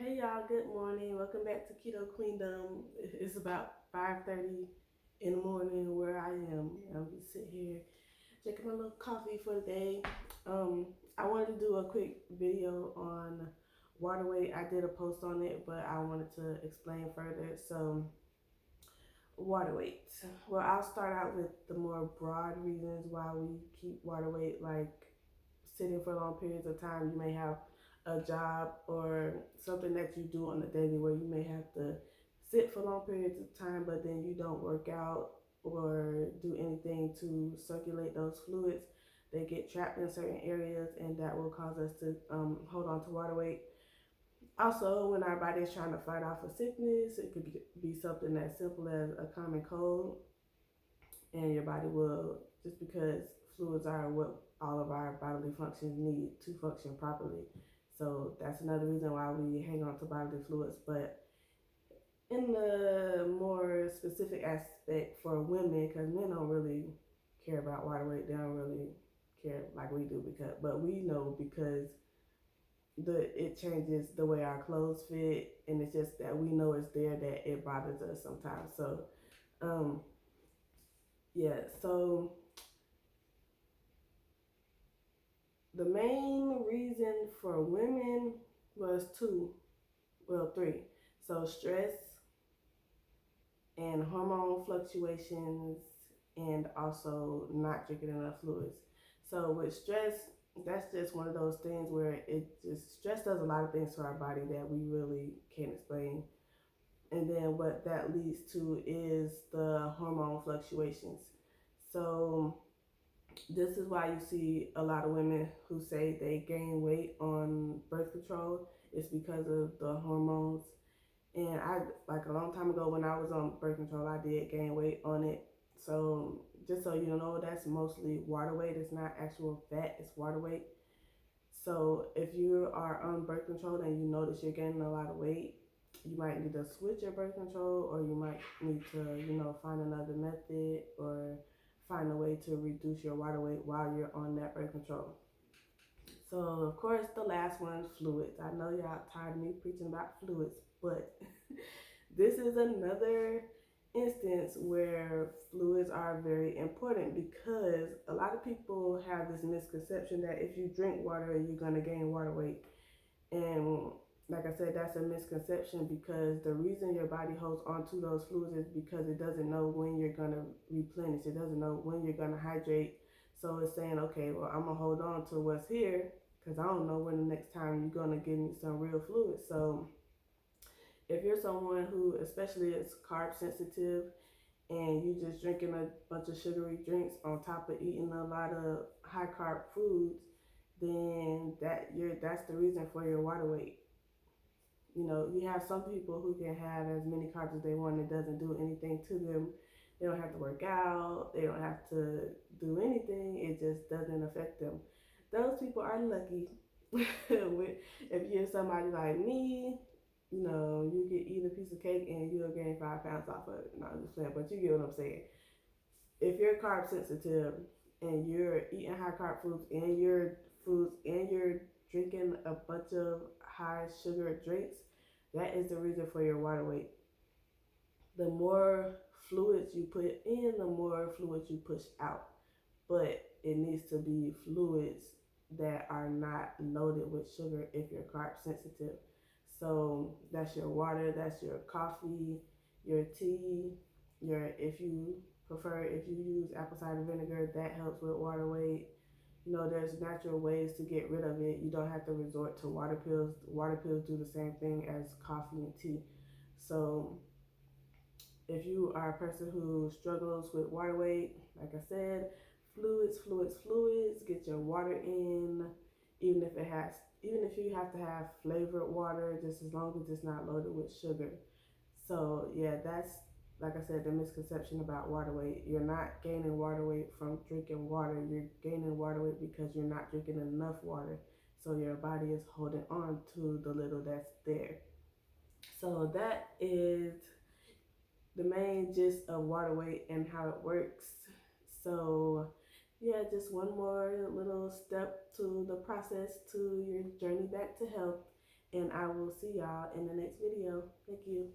Hey y'all, good morning. Welcome back to KetoQueendom. It's about 5:30 in the morning where I am. I'm just sitting here drinking my little coffee for the day. Um, I wanted to do a quick video on water weight. I did a post on it, but I wanted to explain further. So, water weight. Well, I'll start out with the more broad reasons why we keep water weight, like sitting for long periods of time. You may have a job or something that you do on the daily where you may have to sit for long periods of time, but then you don't work out or do anything to circulate those fluids. They get trapped in certain areas, and that will cause us to hold on to water weight. Also, when our body is trying to fight off a sickness, it could be something as simple as a common cold, and your body will, just because fluids are what all of our bodily functions need to function properly. So that's another reason why we hang on to bodily fluids. But in the more specific aspect for women, because men don't really care about water weight, they don't really care like we do, but we know because it changes the way our clothes fit, and it's just that we know it's there that it bothers us sometimes. So um yeah, so the main reason for women was three. So stress and hormone fluctuations, and also not drinking enough fluids. So with stress, that's just one of those things where stress does a lot of things to our body that we really can't explain. And then what that leads to is the hormone fluctuations. So this is why you see a lot of women who say they gain weight on birth control. It's because of the hormones. And I, like a long time ago when I was on birth control, I did gain weight on it. So just so you know, that's mostly water weight. It's not actual fat, it's water weight. So if you are on birth control and you notice you're gaining a lot of weight, you might need to switch your birth control, or you might need to, find another method or find a way to reduce your water weight while you're on that birth control. So of course the last one, fluids. I know y'all tired of me preaching about fluids, but this is another instance where fluids are very important, because a lot of people have this misconception that if you drink water you're going to gain water weight. And like I said, that's a misconception, because the reason your body holds on to those fluids is because it doesn't know when you're going to replenish. It doesn't know when you're going to hydrate. So it's saying, okay, well, I'm going to hold on to what's here because I don't know when the next time you're going to give me some real fluid. So if you're someone who especially is carb sensitive and you just drinking a bunch of sugary drinks on top of eating a lot of high carb foods, then that's the reason for your water weight. You have some people who can have as many carbs as they want. It doesn't do anything to them. They don't have to work out. They don't have to do anything. It just doesn't affect them. Those people are lucky. If you're somebody like me, you can eat a piece of cake and you'll gain 5 pounds off of it. No, I'm just playing, but you get what I'm saying. If you're carb sensitive and you're eating high carb foods and you're drinking a bunch of high sugar drinks, that is the reason for your water weight. The more fluids you put in, the more fluids you push out. But it needs to be fluids that are not loaded with sugar if you're carb sensitive. So that's your water, that's your coffee, your tea, if you use apple cider vinegar, that helps with water weight. There's natural ways to get rid of it. You don't have to resort to water pills. Water pills do the same thing as coffee and tea. So if you are a person who struggles with water weight, like I said, fluids, get your water in, even if you have to have flavored water, just as long as it's not loaded with sugar. So yeah, that's, like I said, the misconception about water weight. You're not gaining water weight from drinking water. You're gaining water weight because you're not drinking enough water. So your body is holding on to the little that's there. So that is the main gist of water weight and how it works. So yeah, just one more little step to the process to your journey back to health. And I will see y'all in the next video. Thank you.